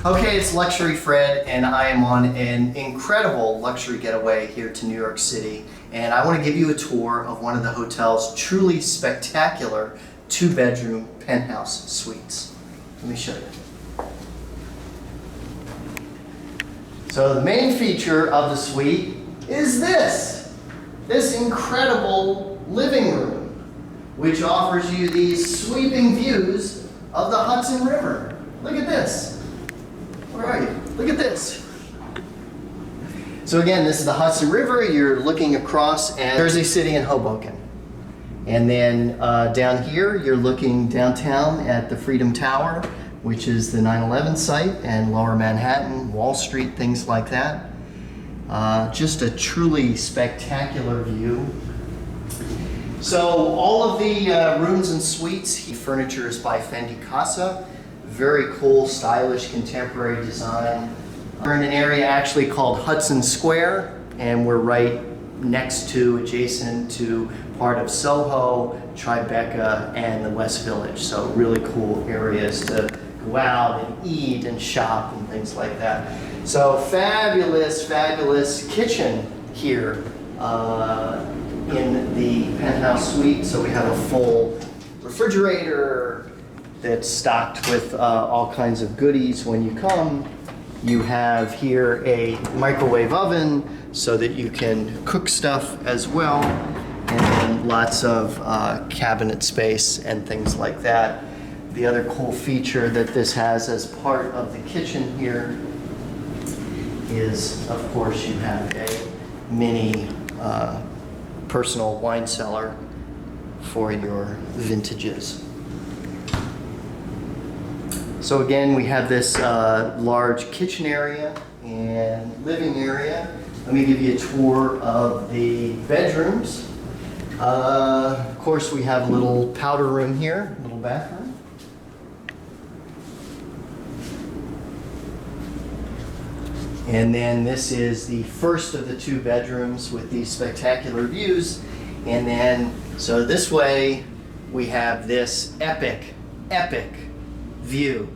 Okay, it's Luxury Fred, and I am on an incredible luxury getaway here to New York City. And I want to give you a tour of one of the hotel's truly spectacular 2-bedroom penthouse suites. Let me show you. So the main feature of the suite is this incredible living room, which offers you these sweeping views of the Hudson River. Look at this. Where are you? Look at this. So again, this is the Hudson River. You're looking across at Jersey City and Hoboken. And then down here, you're looking downtown at the Freedom Tower, which is the 9/11 site, and Lower Manhattan, Wall Street, things like that. Just a truly spectacular view. So all of the rooms and suites, furniture is by Fendi Casa. Very cool, stylish, contemporary design. We're in an area actually called Hudson Square, and we're right next to, adjacent to part of Soho, Tribeca, and the West Village. So really cool areas to go out and eat and shop and things like that. So fabulous, fabulous kitchen here in the penthouse suite. So we have a full refrigerator that's stocked with all kinds of goodies when you come. You have here a microwave oven so that you can cook stuff as well, and then lots of cabinet space and things like that. The other cool feature that this has as part of the kitchen here is, of course, you have a mini personal wine cellar for your vintages. So again, we have this large kitchen area and living area. Let me give you a tour of the bedrooms. Of course, we have a little powder room here, a little bathroom. And then this is the first of the 2 bedrooms with these spectacular views. And then, so this way, we have this epic view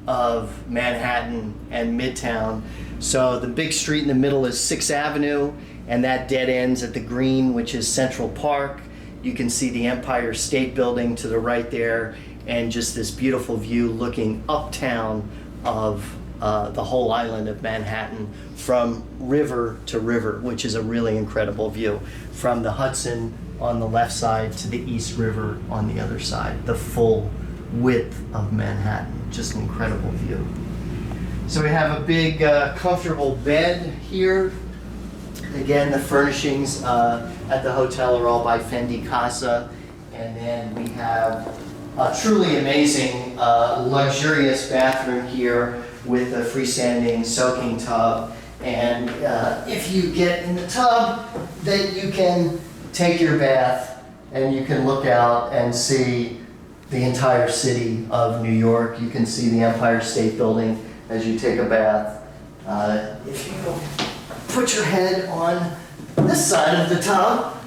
of Manhattan and Midtown. So the big street in the middle is 6th Avenue, and that dead ends at the Green, which is Central Park. You can see the Empire State Building to the right there, and just this beautiful view looking uptown of the whole island of Manhattan from river to river, which is a really incredible view. From the Hudson on the left side to the East River on the other side, the full width of Manhattan. Just an incredible view. So we have a big comfortable bed here. Again, the furnishings at the hotel are all by Fendi Casa. And then we have a truly amazing luxurious bathroom here with a freestanding soaking tub. And if you get in the tub, then you can take your bath and you can look out and see the entire city of New York. You can see the Empire State Building as you take a bath. If you put your head on this side of the tub,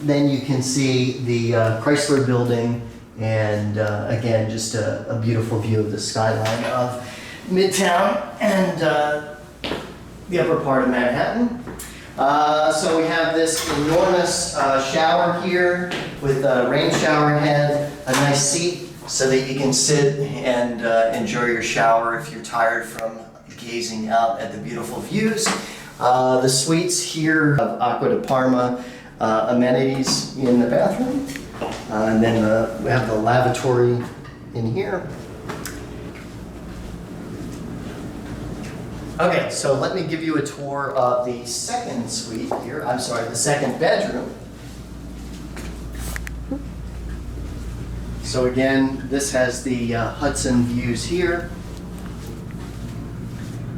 then you can see the Chrysler Building, and again, just a beautiful view of the skyline of Midtown and the upper part of Manhattan. So we have this enormous shower here with a rain shower head, a nice seat so that you can sit and enjoy your shower if you're tired from gazing out at the beautiful views. The suites here of Acqua di Parma amenities in the bathroom. And then we have the lavatory in here. Okay, so let me give you a tour of the second suite here. I'm sorry, the second bedroom. So again, this has the Hudson views here.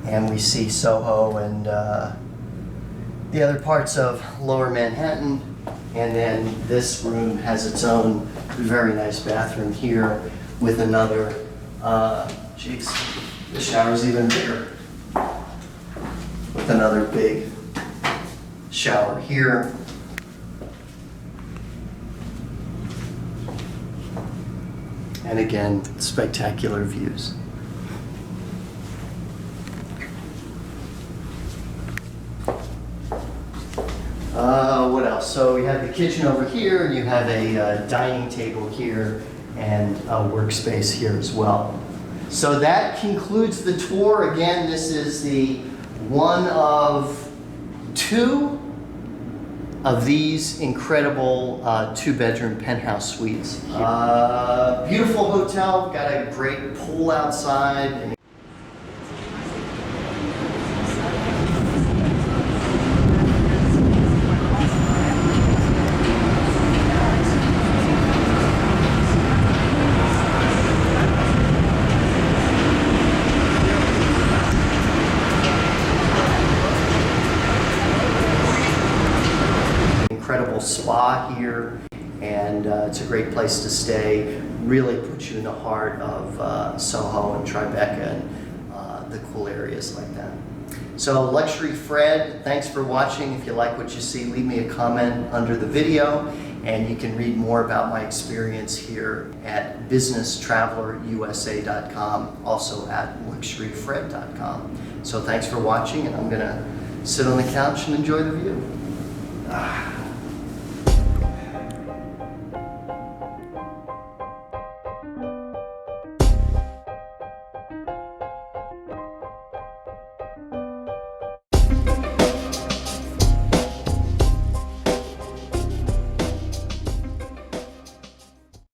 And we see Soho and the other parts of Lower Manhattan. And then this room has its own very nice bathroom here with another, geez, the shower's even bigger. With another big shower here. And again, spectacular views. What else? So we have the kitchen over here, and you have a dining table here, and a workspace here as well. So that concludes the tour. Again, this is the one of two of these incredible two-bedroom penthouse suites. Beautiful hotel, got a great pool outside. And incredible spa here, and it's a great place to stay. Really puts you in the heart of Soho and Tribeca and the cool areas like that. So Luxury Fred, thanks for watching. If you like what you see, leave me a comment under the video, and you can read more about my experience here at businesstravelerusa.com, also at luxuryfred.com. So thanks for watching, and I'm gonna sit on the couch and enjoy the view.